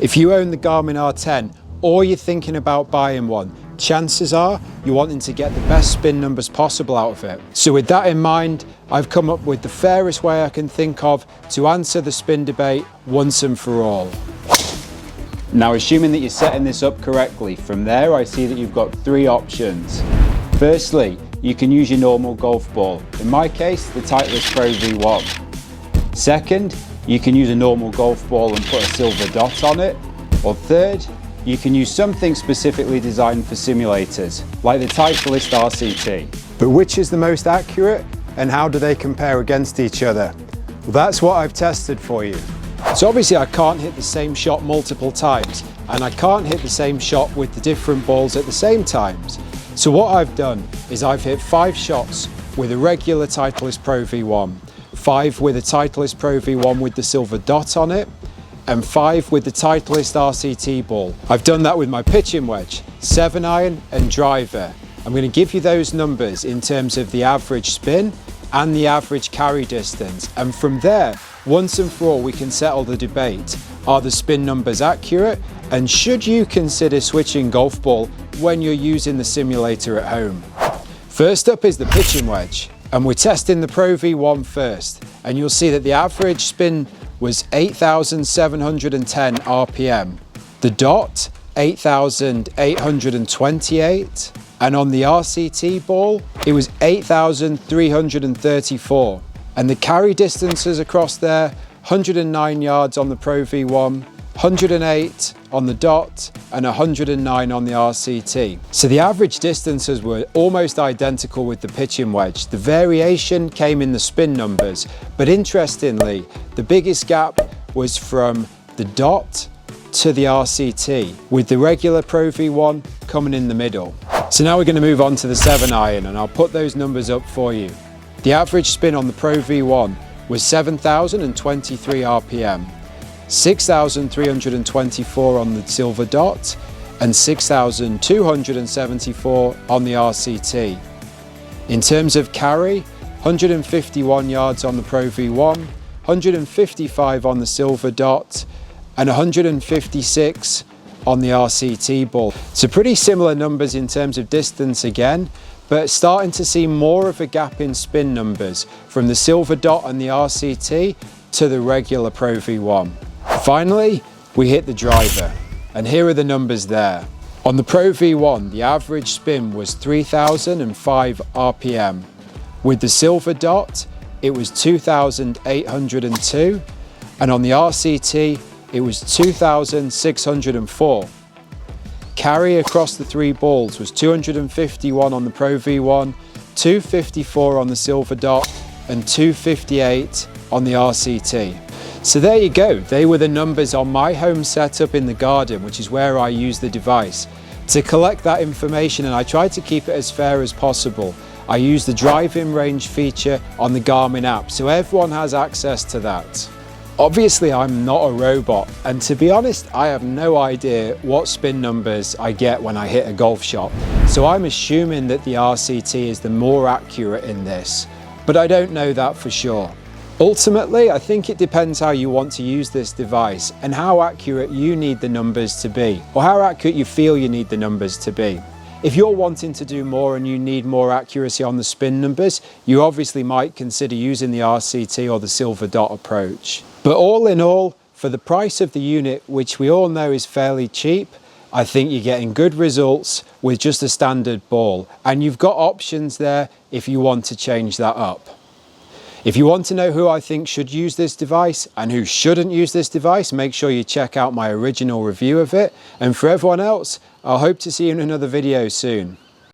If you own the Garmin R10 or you're thinking about buying one, chances are you're wanting to get the best spin numbers possible out of it. So with that in mind, I've come up with the fairest way I can think of to answer the spin debate once and for all. Now, assuming that you're setting this up correctly, from there I see that you've got three options. Firstly, you can use your normal golf ball. In my case, the Titleist Pro V1. Second, you can use a normal golf ball and put a silver dot on it. Or third, you can use something specifically designed for simulators, like the Titleist RCT. But which is the most accurate and how do they compare against each other? Well, that's what I've tested for you. So obviously I can't hit the same shot multiple times, and I can't hit the same shot with the different balls at the same times. So what I've done is I've hit 5 shots with a regular Titleist Pro V1, 5 with a Titleist Pro V1 with the silver dot on it, and 5 with the Titleist RCT ball. I've done that with my pitching wedge, 7-iron and driver. I'm going to give you those numbers in terms of the average spin and the average carry distance, and from there, once and for all, we can settle the debate. Are the spin numbers accurate, and should you consider switching golf ball when you're using the simulator at home? First up is the pitching wedge, and we're testing the Pro V1 first, and you'll see that the average spin was 8,710 RPM. The dot, 8,828, and on the RCT ball, it was 8,334. And the carry distances across there, 109 yards on the Pro V1, 108 on the dot, and 109 on the RCT. So the average distances were almost identical with the pitching wedge. The variation came in the spin numbers, but interestingly, the biggest gap was from the dot to the RCT, with the regular Pro V1 coming in the middle. So now we're going to move on to the 7-iron, and I'll put those numbers up for you. The average spin on the Pro V1 was 7,023 RPM, 6,324 on the silver dot, and 6,274 on the RCT. In terms of carry, 151 yards on the Pro V1, 155 on the silver dot, and 156 on the RCT ball. So pretty similar numbers in terms of distance again, but starting to see more of a gap in spin numbers from the silver dot and the RCT to the regular Pro V1. Finally, we hit the driver, and here are the numbers there. On the Pro V1, the average spin was 3,005 RPM. With the silver dot, it was 2,802, and on the RCT, it was 2,604. Carry across the 3 balls was 251 on the Pro V1, 254 on the silver dot, and 258 on the RCT. So there you go, they were the numbers on my home setup in the garden, which is where I use the device. To collect that information, and I tried to keep it as fair as possible, I use the driving range feature on the Garmin app, so everyone has access to that. Obviously, I'm not a robot, and to be honest, I have no idea what spin numbers I get when I hit a golf shot. So I'm assuming that the RCT is the more accurate in this, but I don't know that for sure. Ultimately, I think it depends how you want to use this device and how accurate you need the numbers to be, or how accurate you feel you need the numbers to be. If you're wanting to do more and you need more accuracy on the spin numbers, you obviously might consider using the RCT or the silver dot approach. But all in all, for the price of the unit, which we all know is fairly cheap, I think you're getting good results with just a standard ball. And you've got options there if you want to change that up. If you want to know who I think should use this device and who shouldn't use this device, make sure you check out my original review of it. And for everyone else, I hope to see you in another video soon.